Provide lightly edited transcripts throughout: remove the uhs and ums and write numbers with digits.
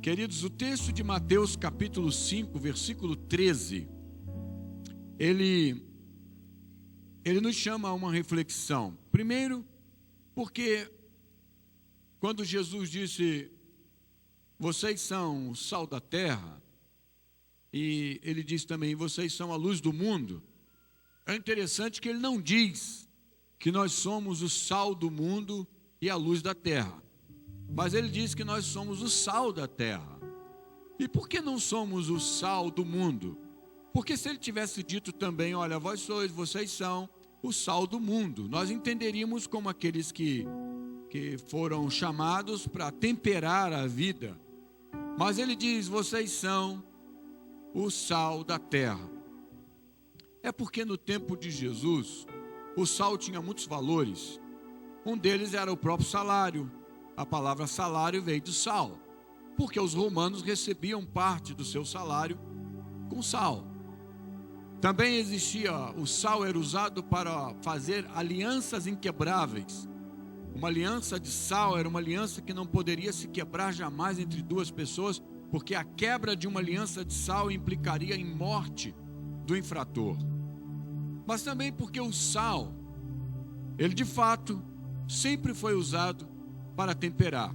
Queridos, o texto de Mateus capítulo 5, versículo 13, ele nos chama a uma reflexão. Primeiro, porque quando Jesus disse, vocês são o sal da terra, e ele diz também, vocês são a luz do mundo, é interessante que ele não diz que nós somos o sal do mundo e a luz da terra, mas ele diz que nós somos o sal da terra. E por que não somos o sal do mundo? Porque se ele tivesse dito também, olha, vocês são o sal do mundo, nós entenderíamos como aqueles que foram chamados para temperar a vida. Mas ele diz, vocês são o sal da terra. É porque no tempo de Jesus, o sal tinha muitos valores. Um deles era o próprio salário. A palavra salário veio do sal, porque os romanos recebiam parte do seu salário com sal. Também existia, o sal era usado para fazer alianças inquebráveis. Uma aliança de sal era uma aliança que não poderia se quebrar jamais entre duas pessoas, porque a quebra de uma aliança de sal implicaria em morte do infrator. Mas também porque o sal, ele de fato sempre foi usado para temperar.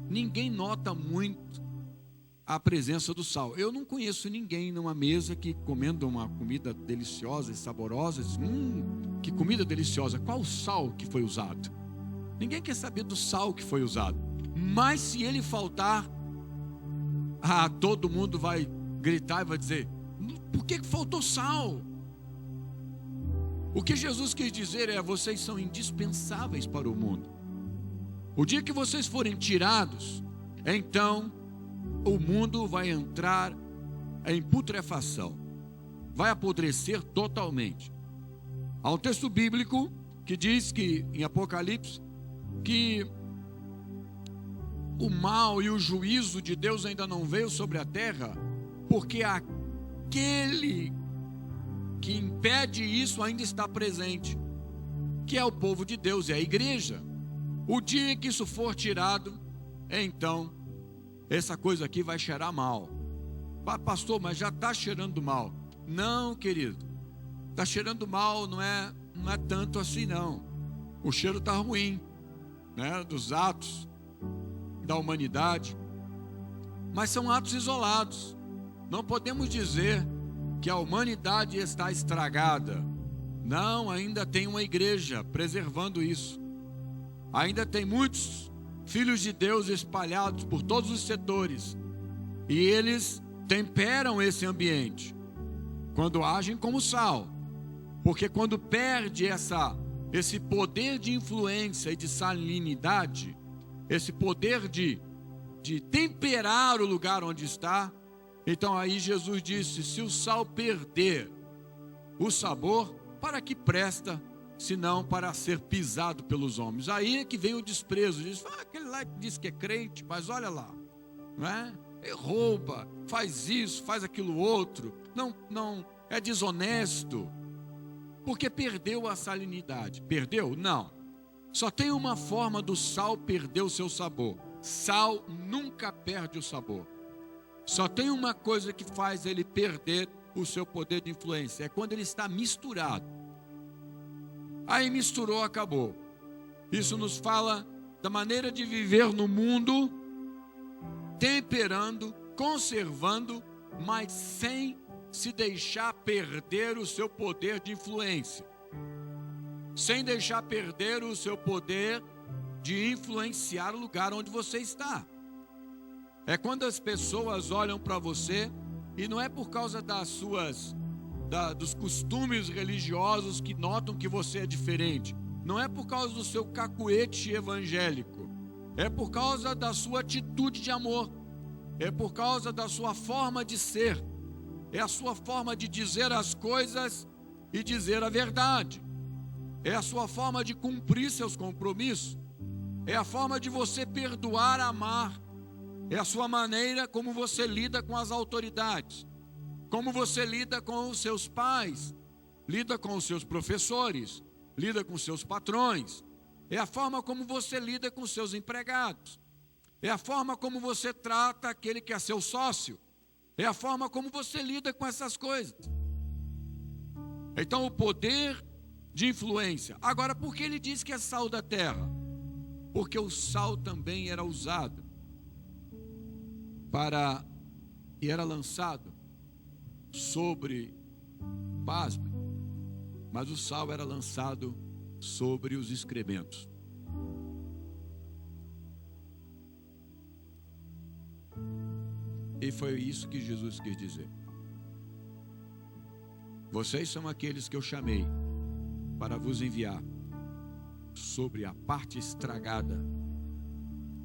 Ninguém nota muito a presença do sal. Eu não conheço ninguém numa mesa que comendo uma comida deliciosa e saborosa, diz, que comida deliciosa, qual o sal que foi usado? Ninguém quer saber do sal que foi usado. Mas se ele faltar, todo mundo vai gritar e vai dizer, por que faltou sal? O que Jesus quis dizer é, vocês são indispensáveis para o mundo. O dia que vocês forem tirados, então o mundo vai entrar em putrefação, vai apodrecer totalmente. Há um texto bíblico que diz que, em Apocalipse, que o mal e o juízo de Deus ainda não veio sobre a terra, porque aquele que impede isso ainda está presente, que é o povo de Deus, é a igreja. O dia que isso for tirado, então, essa coisa aqui vai cheirar mal. Pastor, mas já está cheirando mal. Não, querido, está cheirando mal, não é tanto assim não. O cheiro está ruim, né, dos atos da humanidade, mas são atos isolados. Não podemos dizer que a humanidade está estragada. Não, ainda tem uma igreja preservando isso. Ainda tem muitos filhos de Deus espalhados por todos os setores, e eles temperam esse ambiente quando agem como sal, porque quando perde esse poder de influência e de salinidade, esse poder de temperar o lugar onde está, então aí Jesus disse, se o sal perder o sabor, para que presta, senão para ser pisado pelos homens? Aí é que vem o desprezo, diz, aquele lá que diz que é crente, mas olha lá, não é? Ele rouba, faz isso, faz aquilo outro, não é desonesto, porque perdeu a salinidade. Perdeu? Não. Só tem uma forma do sal perder o seu sabor. Sal nunca perde o sabor. Só tem uma coisa que faz ele perder o seu poder de influência, é quando ele está misturado. Aí misturou, acabou. Isso nos fala da maneira de viver no mundo, temperando, conservando, mas sem se deixar perder o seu poder de influência, sem deixar perder o seu poder de influenciar o lugar onde você está. É quando as pessoas olham para você, e não é por causa dos costumes religiosos que notam que você é diferente, não é por causa do seu cacuete evangélico, é por causa da sua atitude de amor, é por causa da sua forma de ser, é a sua forma de dizer as coisas e dizer a verdade, é a sua forma de cumprir seus compromissos, é a forma de você perdoar, amar, é a sua maneira como você lida com as autoridades, como você lida com os seus pais, lida com os seus professores, lida com os seus patrões, é a forma como você lida com os seus empregados, é a forma como você trata aquele que é seu sócio, é a forma como você lida com essas coisas. Então, o poder de influência. Agora, por que ele diz que é sal da terra? Porque o sal também era usado e era lançado sobre, pasme, mas o sal era lançado sobre os excrementos. E foi isso que Jesus quis dizer. Vocês são aqueles que eu chamei para vos enviar sobre a parte estragada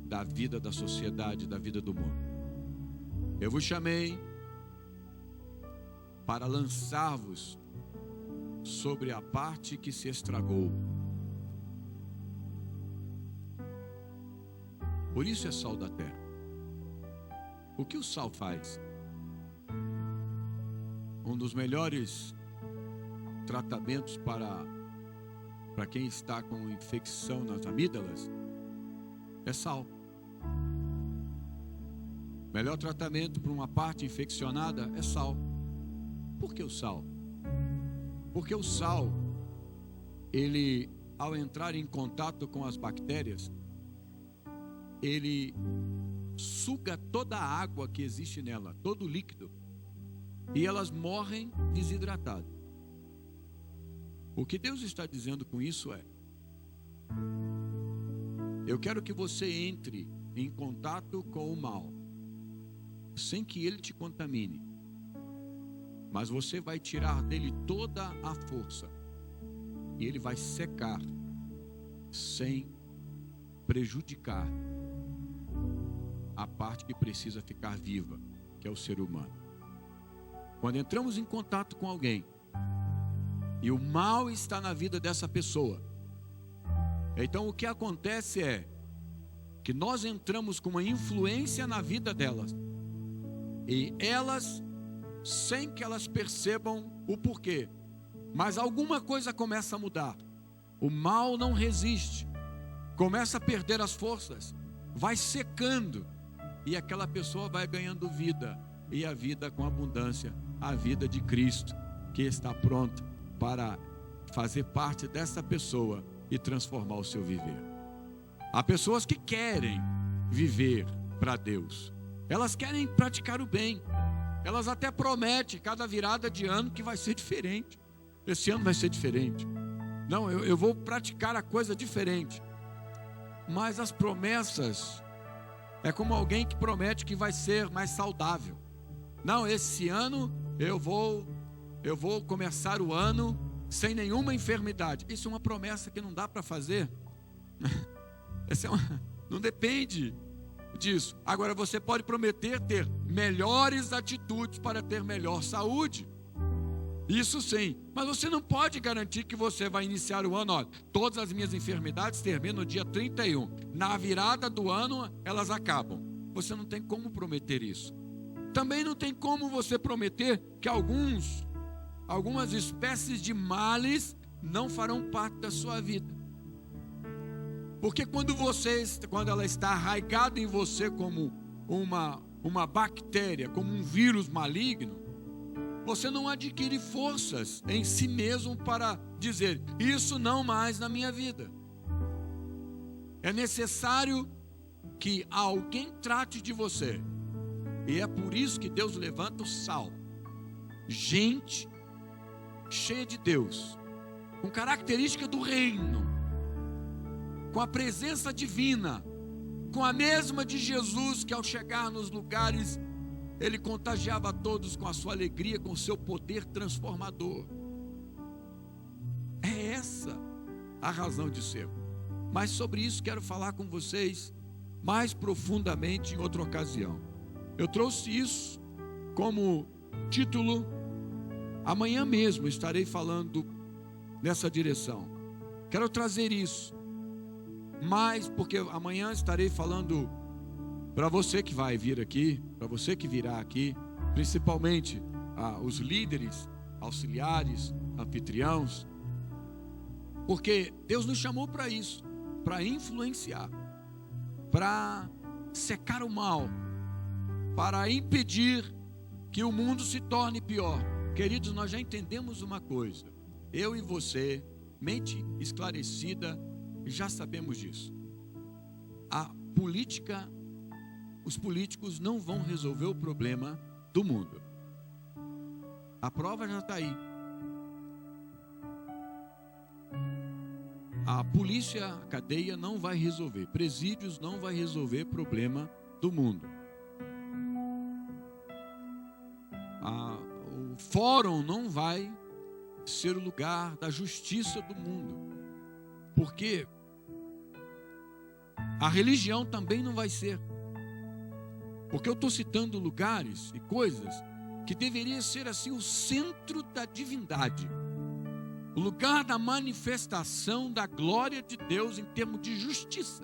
da vida da sociedade, da vida do mundo. Eu vos chamei para lançar-vos sobre a parte que se estragou. Por isso é sal da terra. O que o sal faz? Um dos melhores tratamentos para quem está com infecção nas amígdalas é sal. Melhor tratamento para uma parte infeccionada é sal. Por que o sal? Porque o sal, ele, ao entrar em contato com as bactérias, ele suga toda a água que existe nela, todo o líquido, e elas morrem desidratadas. O que Deus está dizendo com isso é: eu quero que você entre em contato com o mal, sem que ele te contamine, mas você vai tirar dele toda a força, e ele vai secar, sem prejudicar a parte que precisa ficar viva, que é o ser humano. Quando entramos em contato com alguém, e o mal está na vida dessa pessoa, então o que acontece é que nós entramos com uma influência na vida delas, e elas, sem que elas percebam o porquê, mas alguma coisa começa a mudar. O mal não resiste, começa a perder as forças, vai secando, e aquela pessoa vai ganhando vida, e a vida com abundância, a vida de Cristo, que está pronta para fazer parte dessa pessoa e transformar o seu viver. Há pessoas que querem viver para Deus, elas querem praticar o bem, elas até prometem cada virada de ano que vai ser diferente. Esse ano vai ser diferente. Não, eu vou praticar a coisa diferente. Mas as promessas é como alguém que promete que vai ser mais saudável. Não, esse ano eu vou começar o ano sem nenhuma enfermidade. Isso é uma promessa que não dá para fazer. Não depende disso. Agora, você pode prometer ter melhores atitudes para ter melhor saúde. Isso sim, mas você não pode garantir que você vai iniciar o ano, olha, todas as minhas enfermidades terminam no dia 31, na virada do ano elas acabam. Você não tem como prometer isso. Também não tem como você prometer que algumas espécies de males não farão parte da sua vida. Porque quando ela está arraigada em você como uma bactéria, como um vírus maligno, você não adquire forças em si mesmo para dizer, isso não mais na minha vida. É necessário que alguém trate de você. E é por isso que Deus levanta o sal. Gente cheia de Deus, com característica do reino, com a presença divina, com a mesma de Jesus, que ao chegar nos lugares, ele contagiava a todos com a sua alegria, com o seu poder transformador. É essa a razão de ser. Mas sobre isso quero falar com vocês mais profundamente em outra ocasião. Eu trouxe isso como título. Amanhã mesmo estarei falando nessa direção. Quero trazer isso. Mas porque amanhã estarei falando para você que vai vir aqui, para você que virá aqui, principalmente os líderes, auxiliares, anfitriãos, porque Deus nos chamou para isso, para influenciar, para secar o mal, para impedir que o mundo se torne pior. Queridos, nós já entendemos uma coisa. Eu e você, mente esclarecida, já sabemos disso. A política, os políticos não vão resolver o problema do mundo. A prova já está aí. A polícia, a cadeia não vai resolver. Presídios não vai resolver problema do mundo. O fórum não vai ser o lugar da justiça do mundo. Porque a religião também não vai ser. Porque eu estou citando lugares e coisas que deveria ser assim o centro da divindade. O lugar da manifestação da glória de Deus em termos de justiça.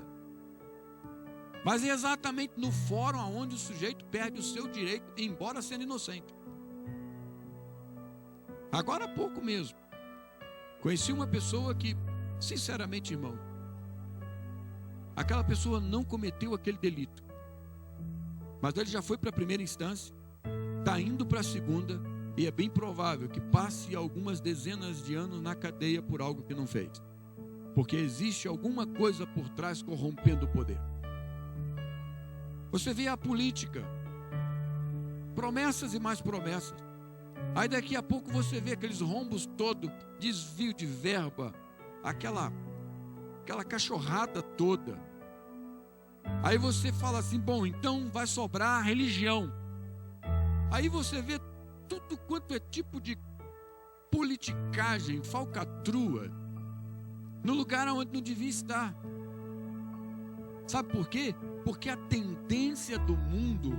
Mas é exatamente no fórum onde o sujeito perde o seu direito, embora sendo inocente. Agora há pouco mesmo, conheci uma pessoa que, sinceramente, irmão, aquela pessoa não cometeu aquele delito. Mas ele já foi para a primeira instância, está indo para a segunda, e é bem provável que passe algumas dezenas de anos na cadeia por algo que não fez. Porque existe alguma coisa por trás corrompendo o poder. Você vê a política, promessas e mais promessas. Aí daqui a pouco você vê aqueles rombos todos, desvio de verba, aquela cachorrada toda. Aí você fala assim, bom, então vai sobrar a religião. Aí você vê tudo quanto é tipo de politicagem, falcatrua, no lugar onde não devia estar. Sabe por quê? Porque a tendência do mundo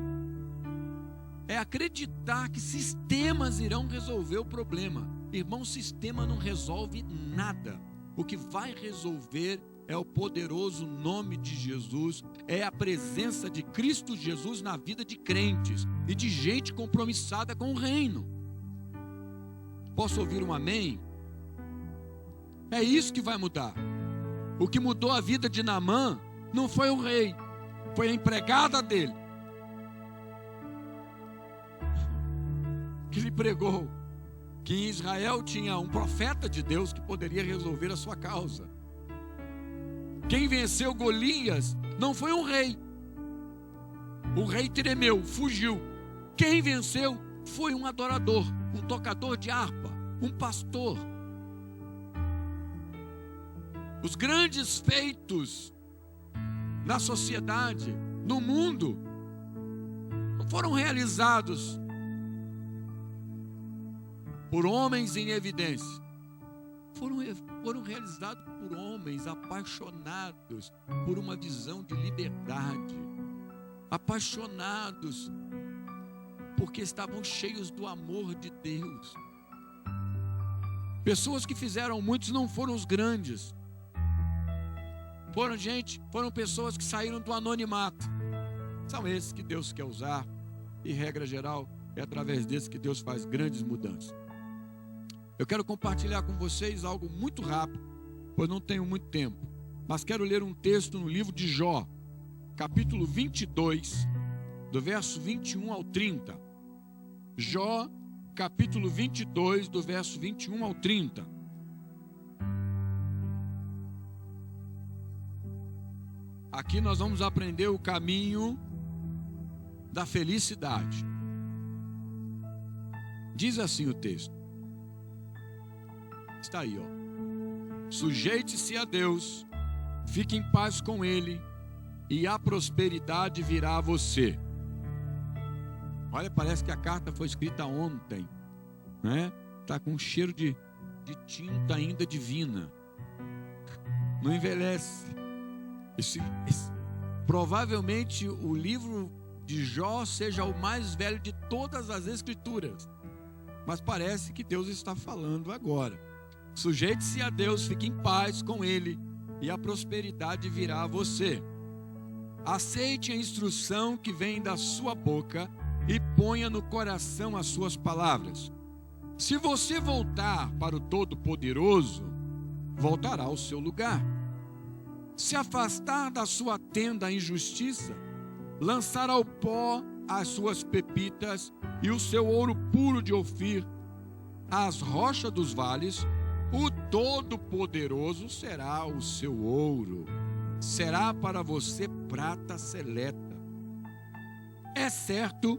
é acreditar que sistemas irão resolver o problema. Irmão, sistema não resolve nada. O que vai resolver é o poderoso nome de Jesus, é a presença de Cristo Jesus na vida de crentes e de gente compromissada com o reino. Posso ouvir um amém? É isso que vai mudar. O que mudou a vida de Naamã não foi o rei, foi a empregada dele, que lhe pregou que em Israel tinha um profeta de Deus que poderia resolver a sua causa. Quem venceu Golias não foi um rei. O rei tremeu, fugiu. Quem venceu foi um adorador, um tocador de harpa, um pastor. Os grandes feitos na sociedade, no mundo, não foram realizados por homens em evidência. Foram realizados por homens apaixonados por uma visão de liberdade, apaixonados porque estavam cheios do amor de Deus. Pessoas que fizeram muitos não foram os grandes, foram pessoas que saíram do anonimato. São esses que Deus quer usar, e regra geral é através desses que Deus faz grandes mudanças. Eu quero compartilhar com vocês algo muito rápido, pois não tenho muito tempo. Mas quero ler um texto no livro de Jó, capítulo 22, do verso 21 ao 30. Jó, capítulo 22, do verso 21 ao 30. Aqui nós vamos aprender o caminho da felicidade. Diz assim o texto. Está aí, ó. Sujeite-se a Deus, fique em paz com Ele, e a prosperidade virá a você. Olha, parece que a carta foi escrita ontem, né? Está com um cheiro de tinta ainda divina. Não envelhece. Provavelmente o livro de Jó seja o mais velho de todas as escrituras. Mas parece que Deus está falando agora. Sujeite-se a Deus, fique em paz com Ele, e a prosperidade virá a você. Aceite a instrução que vem da sua boca e ponha no coração as suas palavras. Se você voltar para o Todo-Poderoso, voltará ao seu lugar. Se afastar da sua tenda a injustiça, lançar ao pó as suas pepitas e o seu ouro puro de Ofir, as rochas dos vales, o Todo-Poderoso será o seu ouro, será para você prata seleta. É certo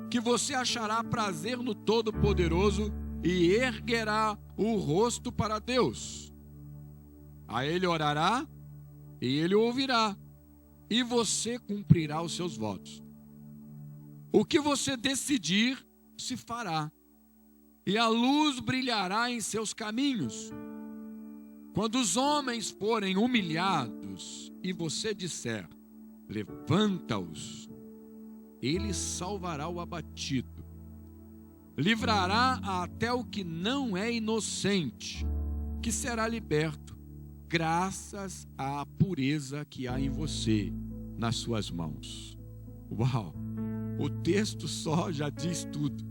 que você achará prazer no Todo-Poderoso e erguerá o rosto para Deus. A Ele orará e Ele ouvirá, e você cumprirá os seus votos. O que você decidir, se fará, e a luz brilhará em seus caminhos. Quando os homens forem humilhados e você disser, levanta-os, Ele salvará o abatido, livrará até o que não é inocente, que será liberto, graças à pureza que há em você, nas suas mãos. Uau! O texto só já diz tudo.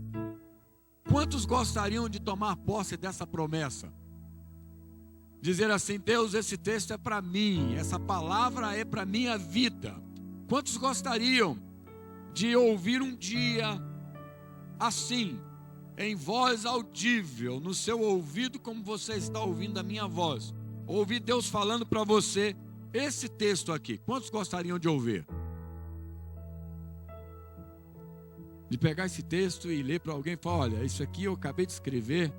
Quantos gostariam de tomar posse dessa promessa? Dizer assim, Deus, esse texto é para mim, essa palavra é para minha vida. Quantos gostariam de ouvir um dia assim, em voz audível, no seu ouvido, como você está ouvindo a minha voz? Ouvir Deus falando para você esse texto aqui. Quantos gostariam de ouvir? De pegar esse texto e ler para alguém e falar, olha, isso aqui eu acabei de escrever,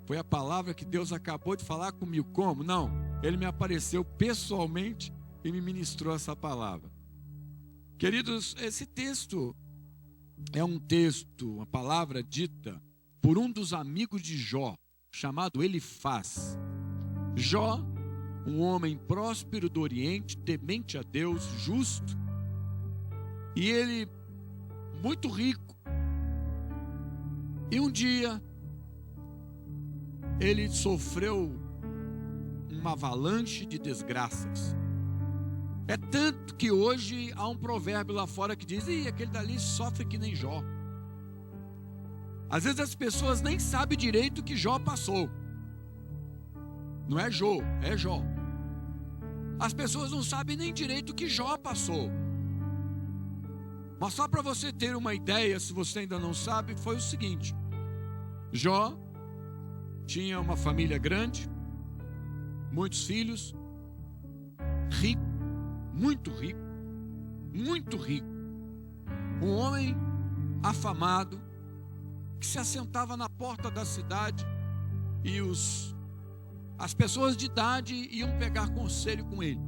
foi a palavra que Deus acabou de falar comigo. Como? Não, Ele me apareceu pessoalmente e me ministrou essa palavra. Queridos, esse texto é um texto, uma palavra dita por um dos amigos de Jó, chamado Elifaz. Jó, um homem próspero do Oriente, temente a Deus, justo, e ele muito rico. E um dia, ele sofreu uma avalanche de desgraças. É tanto que hoje há um provérbio lá fora que diz, aquele dali sofre que nem Jó. Às vezes as pessoas nem sabem direito o que Jó passou. Não é Jô, é Jó. As pessoas não sabem nem direito o que Jó passou. Mas só para você ter uma ideia, se você ainda não sabe, foi o seguinte. Jó tinha uma família grande, muitos filhos, rico, muito rico, muito rico. Um homem afamado, que se assentava na porta da cidade e as pessoas de idade iam pegar conselho com ele.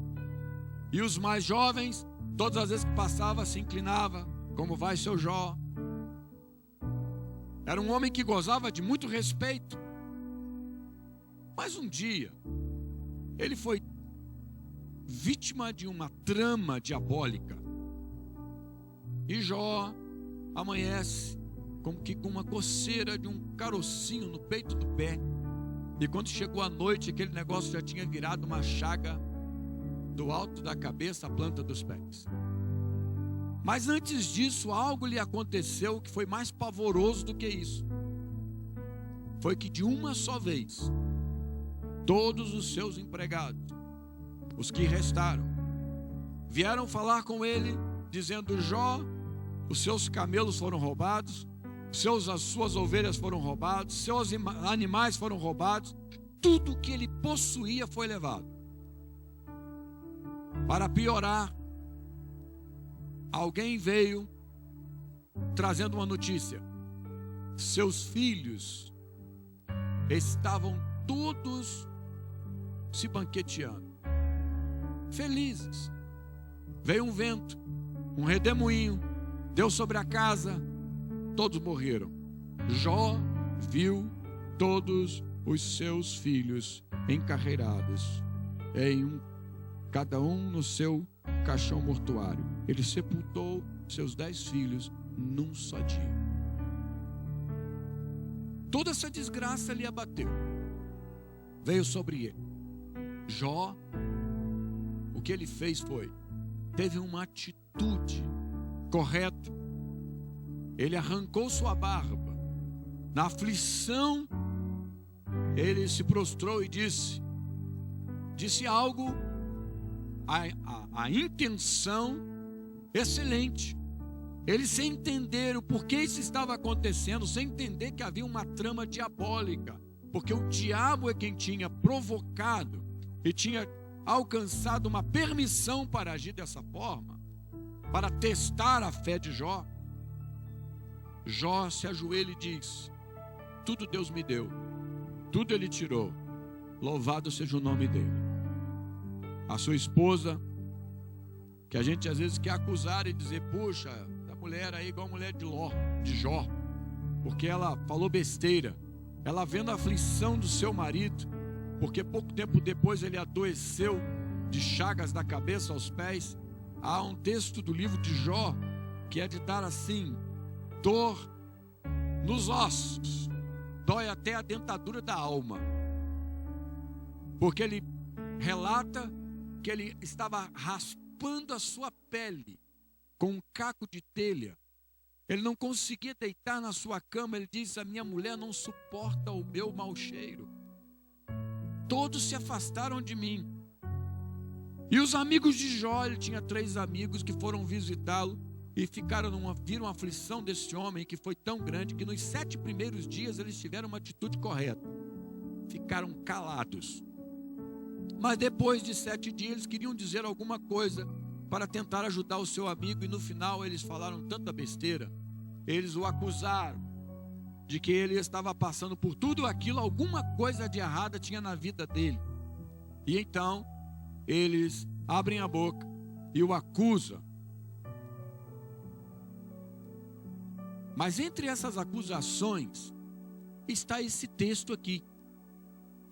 E os mais jovens, todas as vezes que passava, se inclinava, como vai seu Jó? Era um homem que gozava de muito respeito. Mas um dia, ele foi vítima de uma trama diabólica. E Jó amanhece como que com uma coceira de um carocinho no peito do pé. E quando chegou a noite, aquele negócio já tinha virado uma chaga do alto da cabeça à planta dos pés. Mas antes disso, algo lhe aconteceu que foi mais pavoroso do que isso. Foi que de uma só vez, todos os seus empregados, os que restaram, vieram falar com ele, dizendo, Jó, os seus camelos foram roubados, as suas ovelhas foram roubadas, seus animais foram roubados, tudo que ele possuía foi levado. Para piorar, alguém veio trazendo uma notícia. Seus filhos estavam todos se banqueteando, felizes. Veio um vento, um redemoinho, deu sobre a casa, todos morreram. Jó viu todos os seus filhos encarreirados, cada um no seu caixão mortuário. Ele sepultou seus 10 filhos num só dia. Toda essa desgraça lhe abateu, veio sobre ele. Jó, o que ele fez teve uma atitude correta. Ele arrancou sua barba, na aflição, ele se prostrou e disse algo, a intenção excelente, Eles, sem entender o porquê isso estava acontecendo, sem entender que havia uma trama diabólica, porque o diabo é quem tinha provocado e tinha alcançado uma permissão para agir dessa forma, para testar a fé de Jó. Jó se ajoelha e diz: tudo Deus me deu, tudo Ele tirou, louvado seja o nome dEle. A sua esposa, que a gente às vezes quer acusar e dizer: puxa, a mulher aí igual a mulher de Jó, porque ela falou besteira. Ela, vendo a aflição do seu marido, porque pouco tempo depois ele adoeceu de chagas da cabeça aos pés. Há um texto do livro de Jó que é de dar assim, dor nos ossos, dói até a dentadura da alma, porque ele relata que ele estava raspando a sua pele com um caco de telha. Ele não conseguia deitar na sua cama. Ele diz: a minha mulher não suporta o meu mau cheiro. Todos se afastaram de mim. E os amigos de Jó, ele tinha 3 amigos que foram visitá-lo e viram a aflição desse homem, que foi tão grande que nos 7 primeiros dias eles tiveram uma atitude correta. Ficaram calados. Mas depois de 7 dias eles queriam dizer alguma coisa para tentar ajudar o seu amigo, e no final eles falaram tanta besteira. Eles o acusaram de que ele estava passando por tudo aquilo, alguma coisa de errada tinha na vida dele. E então eles abrem a boca e o acusam. Mas entre essas acusações está esse texto aqui,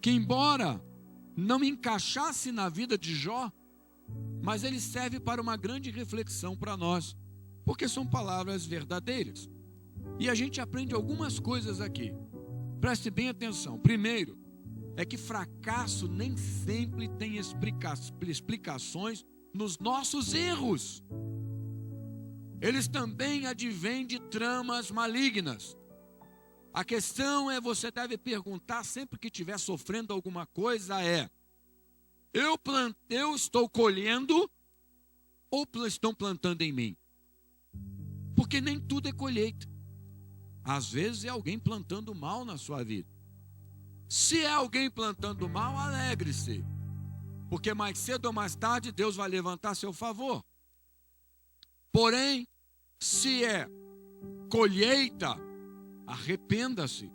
que embora não encaixasse na vida de Jó, mas ele serve para uma grande reflexão para nós, porque são palavras verdadeiras. E a gente aprende algumas coisas aqui. Preste bem atenção. Primeiro, é que fracasso nem sempre tem explicações nos nossos erros. Eles também advêm de tramas malignas. A questão é, você deve perguntar sempre que estiver sofrendo alguma coisa, eu estou colhendo ou estão plantando em mim? Porque nem tudo é colheita. Às vezes é alguém plantando mal na sua vida. Se é alguém plantando mal, alegre-se, porque mais cedo ou mais tarde Deus vai levantar a seu favor. Porém, se é colheita, arrependa-se,